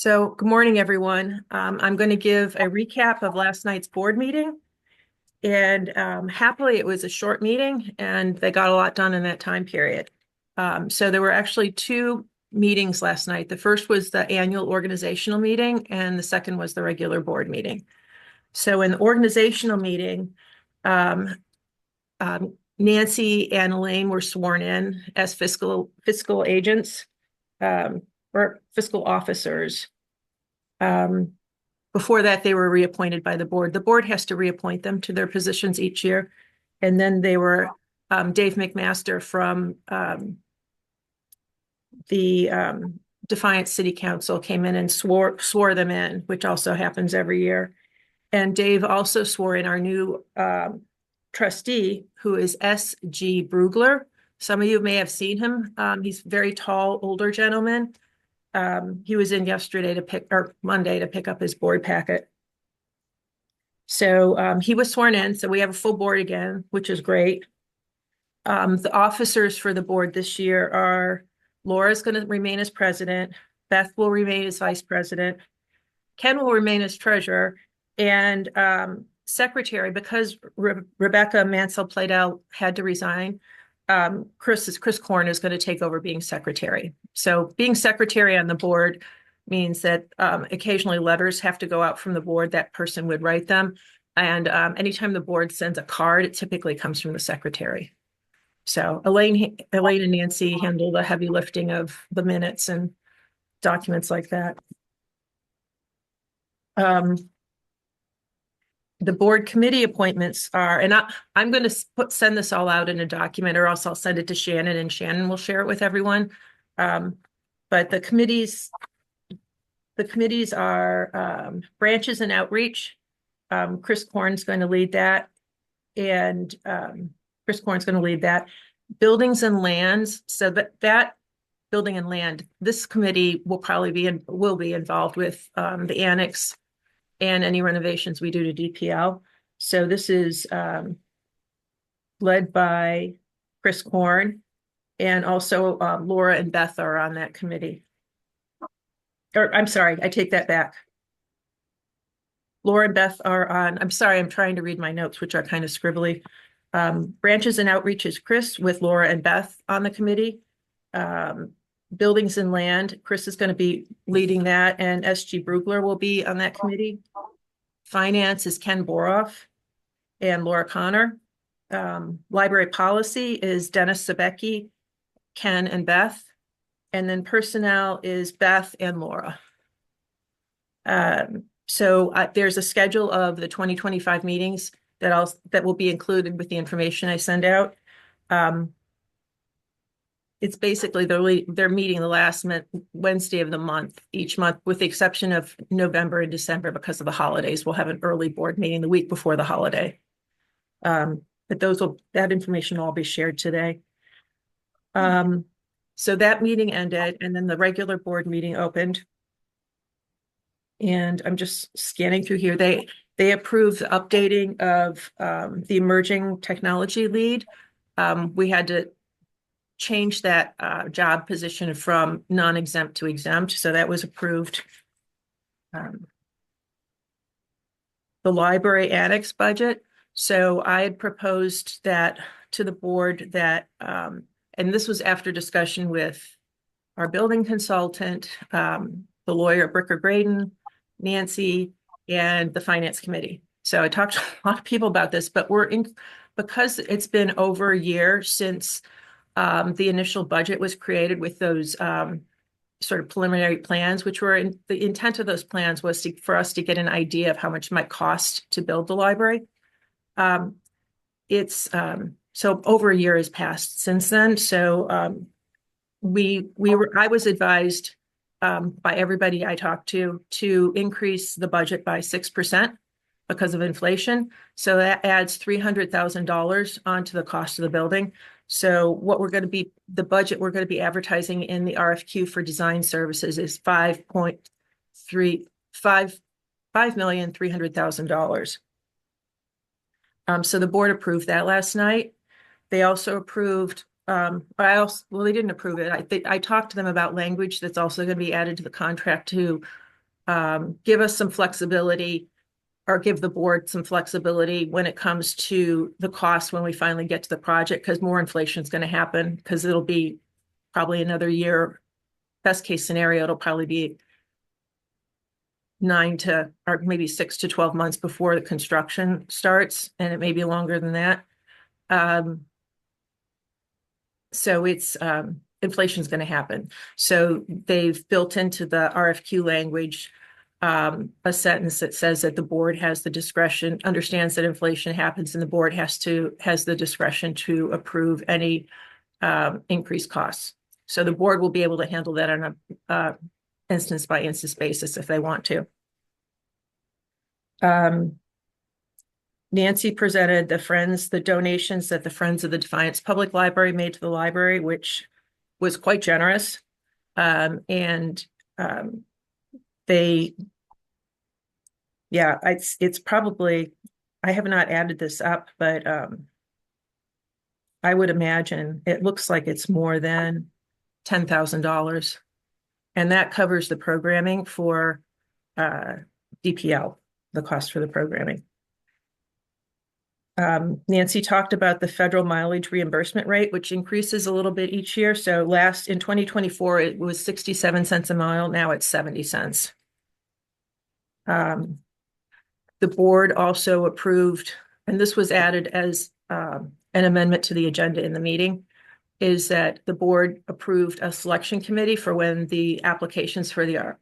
So, good morning, everyone. I'm going to give a recap of last night's board meeting. And happily, it was a short meeting and they got a lot done in that time period. So there were actually two meetings last night. The first was the annual organizational meeting and the second was the regular board meeting. So in the organizational meeting, um, Nancy and Elaine were sworn in as fiscal agents, or fiscal officers. Um, Before that, they were reappointed by the board. The board has to reappoint them to their positions each year. And then they were Dave McMaster from the Defiance City Council came in and swore them in, which also happens every year. And Dave also swore in our new trustee, who is S.G. Brugler. Some of you may have seen him. He's a very tall, older gentleman. He was in yesterday Monday to pick up his board packet. So he was sworn in. So we have a full board again, which is great. The officers for the board this year are Laura's going to remain as president. Beth will remain as vice president. Ken will remain as treasurer. And secretary, because Rebecca Mansell-Pladel had to resign, Chris Korn is going to take over being secretary. So being secretary on the board means that occasionally letters have to go out from the board. That person would write them. And anytime the board sends a card, it typically comes from the secretary. So Elaine and Nancy handle the heavy lifting of the minutes and documents like that. The board committee appointments are, and I'm going to send this all out in a document, or else I'll send it to Shannon and Shannon will share it with everyone. But the committees are branches and outreach. Chris Korn's going to lead that. And Chris Korn's going to lead that. Buildings and lands. So that building and land, this committee will probably be involved with the annex and any renovations we do to DPL. So this is led by Chris Korn, and also Laura and Beth are on that committee. Or I'm sorry, I take that back. Laura and Beth are on, I'm sorry, I'm trying to read my notes, which are kind of scribbly. Branches and outreach is Chris with Laura and Beth on the committee. Buildings and land, Chris is going to be leading that, and S.G. Brugler will be on that committee. Finance is Ken Boroff and Laura Connor. Library policy is Dennis Sabecki, Ken, and Beth. And then personnel is Beth and Laura. So there's a schedule of the 2025 meetings that will be included with the information I send out. It's basically they're meeting the last Wednesday of the month, each month, with the exception of November and December because of the holidays. We'll have an early board meeting the week before the holiday. But that information will all be shared today. So that meeting ended, and then the regular board meeting opened. And I'm just scanning through here. They approved the updating of the emerging technology lead. We had to change that job position from non-exempt to exempt, so that was approved. The library annex budget. So I had proposed that to the board that, and this was after discussion with our building consultant, the lawyer Bricker Graydon, Nancy, and the finance committee. So I talked to a lot of people about this, but because it's been over a year since the initial budget was created with those sort of preliminary plans, which were the intent of those plans was for us to get an idea of how much it might cost to build the library. So over a year has passed since then. So I was advised by everybody I talked to increase the budget by 6% because of inflation. So that adds $300,000 onto the cost of the building. So the budget we're going to be advertising in the RFQ for design services is $5,300,000. So the board approved that last night. They also approved, they didn't approve it. I talked to them about language that's also going to be added to the contract to give us some flexibility, or give the board some flexibility when it comes to the cost when we finally get to the project, because more inflation is going to happen, because it'll be probably another year. Best case scenario, it'll probably be 9 to, or maybe 6 to 12 months before the construction starts, and it may be longer than that. So it's inflation is going to happen. So they've built into the RFQ language a sentence that says that the board has the discretion, understands that inflation happens, and the board has the discretion to approve any increased costs. So the board will be able to handle that on a instance by instance basis if they want to. Nancy presented the donations that the Friends of the Defiance Public Library made to the library, which was quite generous. It's probably, I have not added this up, but I would imagine it looks like it's more than $10,000. And that covers the programming for DPL, the cost for the programming. Nancy talked about the federal mileage reimbursement rate, which increases a little bit each year. So in 2024, it was 67 cents a mile. Now it's 70 cents. The board also approved, and this was added as an amendment to the agenda in the meeting, is that the board approved a selection committee for when the applications for the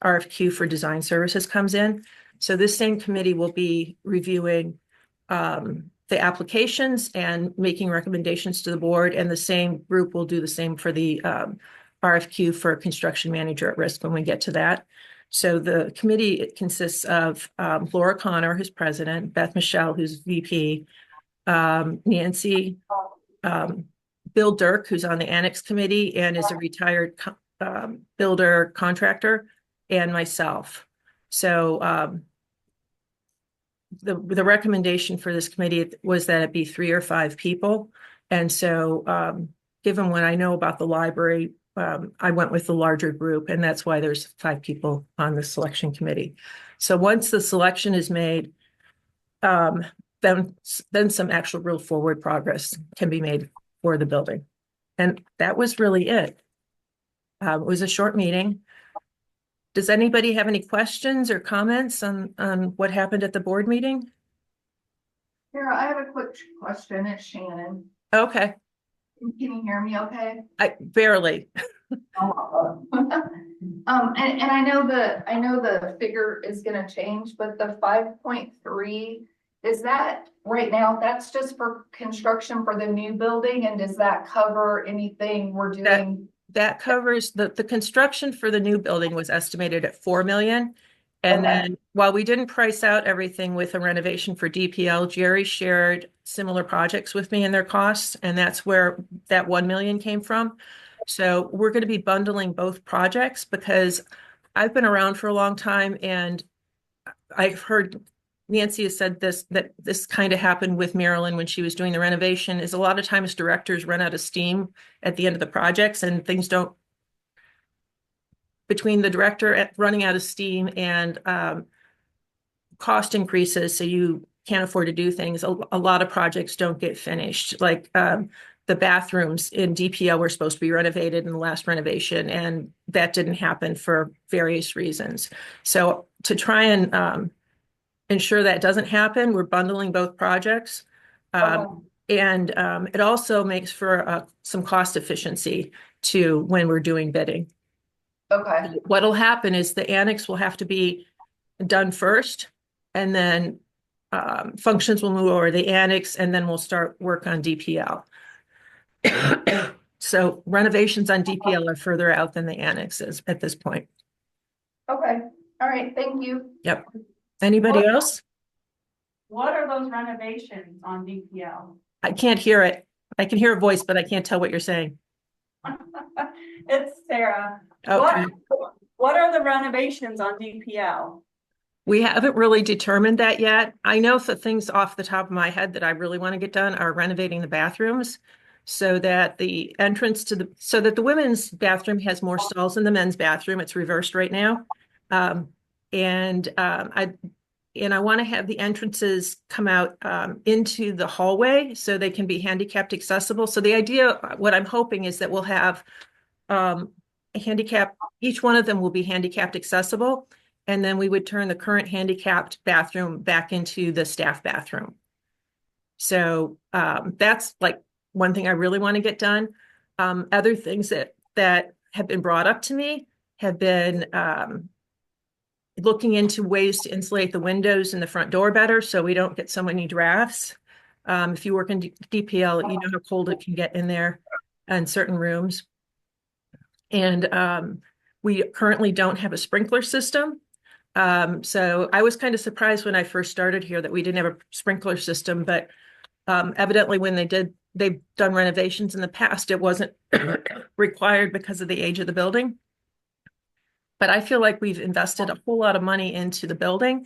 RFQ for design services comes in. So this same committee will be reviewing the applications and making recommendations to the board, and the same group will do the same for the RFQ for construction manager at risk when we get to that. So the committee consists of Laura Connor, who's president, Beth Michelle, who's VP, Nancy, Bill Dirk, who's on the annex committee and is a retired builder contractor, and myself. So the recommendation for this committee was that it be 3 or 5 people. And so given what I know about the library, I went with the larger group, and that's why there's 5 people on the selection committee. So once the selection is made, then some actual real forward progress can be made for the building. And that was really it. It was a short meeting. Does anybody have any questions or comments on what happened at the board meeting? Sarah, I have a quick question. It's Shannon. Okay. Can you hear me okay? I barely. And I know the figure is gonna change, but the 5.3, is that right now, that's just for construction for the new building, and does that cover anything we're doing? That covers the construction for the new building was estimated at 4 million. And then while we didn't price out everything with a renovation for DPL, Jerry shared similar projects with me and their costs, and that's where that 1 million came from. So we're going to be bundling both projects, because I've been around for a long time, and I've heard Nancy has said that this kind of happened with Marilyn when she was doing the renovation, is a lot of times directors run out of steam at the end of the projects, and things don't, between the director running out of steam and cost increases, so you can't afford to do things, a lot of projects don't get finished. Like the bathrooms in DPL were supposed to be renovated in the last renovation, and that didn't happen for various reasons. So to try and ensure that doesn't happen, we're bundling both projects. And it also makes for some cost efficiency too when we're doing bidding. Okay. What'll happen is the annex will have to be done first, and then functions will move over the annex, and then we'll start work on DPL. So renovations on DPL are further out than the annexes at this point. Okay. All right. Thank you. Yep. Anybody else? What are those renovations on DPL? I can't hear it. I can hear a voice, but I can't tell what you're saying. It's Sarah. Okay. What are the renovations on DPL? We haven't really determined that yet. I know the things off the top of my head that I really want to get done are renovating the bathrooms, so that the entrance to the women's bathroom has more stalls than the men's bathroom. It's reversed right now. And I want to have the entrances come out into the hallway so they can be handicapped accessible. So the idea, what I'm hoping is that we'll have a handicap, each one of them will be handicapped accessible. And then we would turn the current handicapped bathroom back into the staff bathroom. So that's like one thing I really want to get done. Other things that have been brought up to me have been looking into ways to insulate the windows and the front door better so we don't get so many drafts. If you work in DPL, you know how cold it can get in there in certain rooms. And we currently don't have a sprinkler system. So I was kind of surprised when I first started here that we didn't have a sprinkler system, but evidently when they've done renovations in the past, it wasn't required because of the age of the building. But I feel like we've invested a whole lot of money into the building.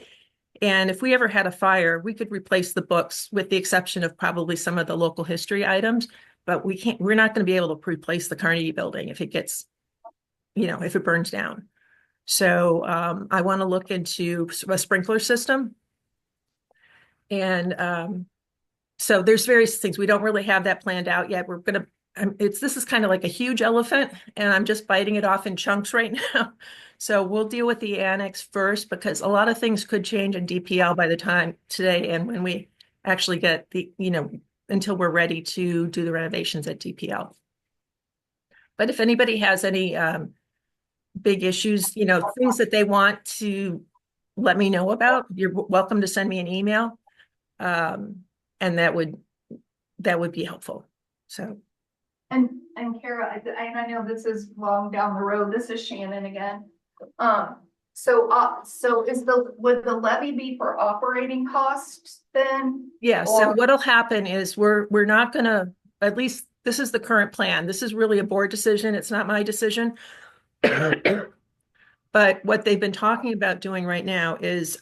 And if we ever had a fire, we could replace the books with the exception of probably some of the local history items, but we're not going to be able to replace the Carnegie building if it gets, if it burns down. So I want to look into a sprinkler system. And so there's various things. We don't really have that planned out yet. This is kind of like a huge elephant and I'm just biting it off in chunks right now. So we'll deal with the annex first because a lot of things could change in DPL by the time today and when we actually get until we're ready to do the renovations at DPL. But if anybody has any big issues, things that they want to let me know about, you're welcome to send me an email. And that would be helpful. So. And Kara, I know this is long down the road. This is Shannon again. So would the levy be for operating costs then? Yeah. So what'll happen is we're not gonna, at least this is the current plan. This is really a board decision. It's not my decision. But what they've been talking about doing right now is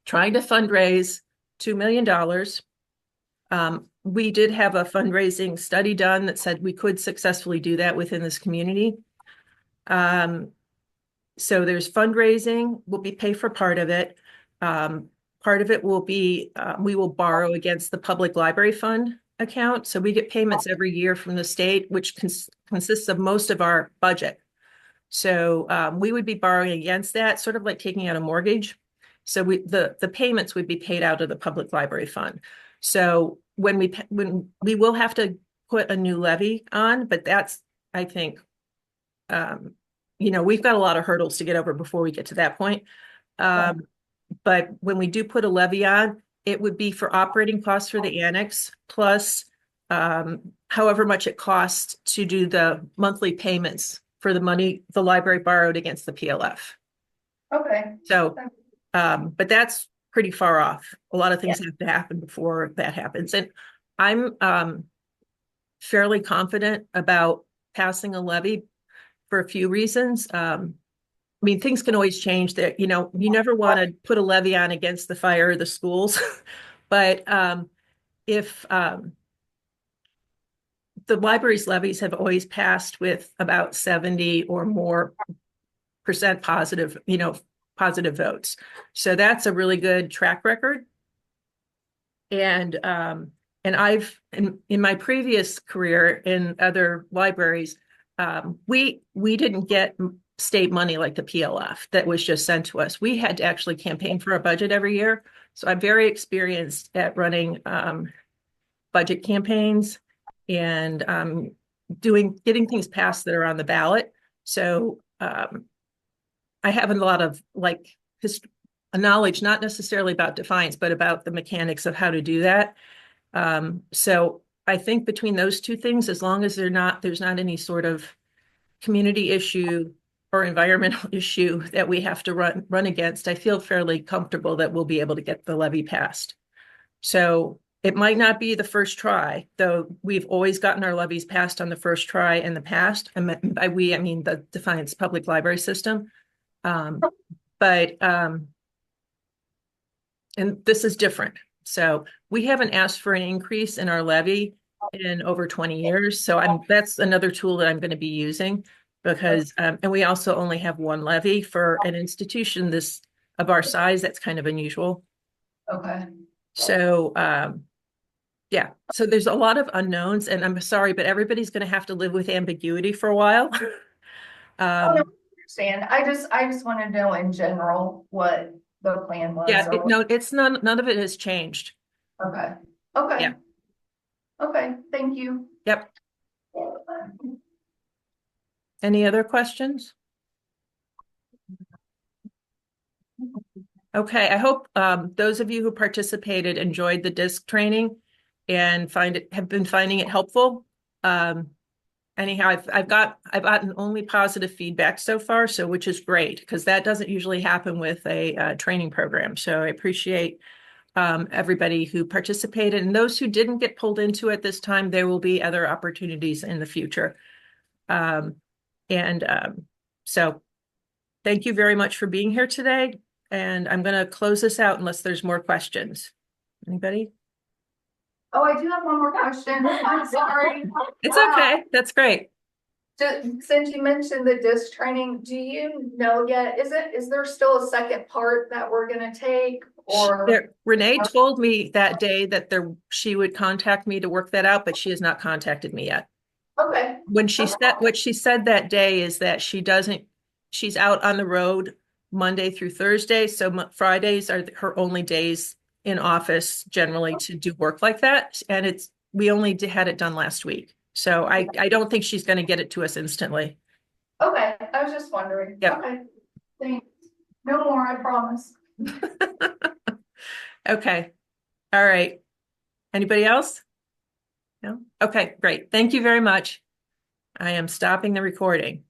trying to fundraise $2 million. We did have a fundraising study done that said we could successfully do that within this community. So there's fundraising, we'll be paid for part of it. Part of it will be, we will borrow against the public library fund account. So we get payments every year from the state, which consists of most of our budget. So we would be borrowing against that, sort of like taking out a mortgage. So the payments would be paid out of the public library fund. So when we will have to put a new levy on, but that's, I think, we've got a lot of hurdles to get over before we get to that point. But when we do put a levy on, it would be for operating costs for the annex, plus however much it costs to do the monthly payments for the money the library borrowed against the PLF. Okay. So, but that's pretty far off. A lot of things have to happen before that happens. And I'm fairly confident about passing a levy for a few reasons. Things can always change that, you never want to put a levy on against the fire or the schools. But if the library's levies have always passed with about 70 or more % positive, positive votes. So that's a really good track record. And I've in my previous career in other libraries, we didn't get state money like the PLF that was just sent to us. We had to actually campaign for a budget every year. So I'm very experienced at running budget campaigns and getting things passed that are on the ballot. So I have a lot of knowledge, not necessarily about Defiance, but about the mechanics of how to do that. So I think between those two things, as long as there's not any sort of community issue or environmental issue that we have to run against, I feel fairly comfortable that we'll be able to get the levy passed. So it might not be the first try, though we've always gotten our levies passed on the first try in the past. And by we, I mean the Defiance Public Library System. And this is different. So we haven't asked for an increase in our levy in over 20 years. So that's another tool that I'm going to be using. Because, and we also only have one levy for an institution of our size. That's kind of unusual. Okay. So, yeah, so there's a lot of unknowns, and I'm sorry, but everybody's going to have to live with ambiguity for a while. Oh, no, I understand. I just want to know in general what the plan was. Yeah, or what- no, it's none of it has changed. Okay, okay. Yeah. Okay, thank you. Yep. Any other questions? Okay, I hope those of you who participated enjoyed the DISC training and have been finding it helpful. Anyhow, I've gotten only positive feedback so far, so which is great because that doesn't usually happen with a training program. So I appreciate everybody who participated, and those who didn't get pulled into it this time, there will be other opportunities in the future. So thank you very much for being here today. And I'm going to close this out unless there's more questions. Anybody? Oh, I do have one more question. I'm sorry. It's okay. That's great. Since you mentioned the disc training, do you know yet, is there still a second part that we're gonna take or? Renee told me that day that she would contact me to work that out, but she has not contacted me yet. Okay, What she said that day is that she's out on the road Monday through Thursday. So Fridays are her only days in office generally to do work like that. And we only had it done last week. So I don't think she's going to get it to us instantly. okay, I was just wondering. Yep. Okay, thanks. No more, I promise. Okay. All right. Anybody else? No? Okay, great. Thank you very much. I am stopping the recording.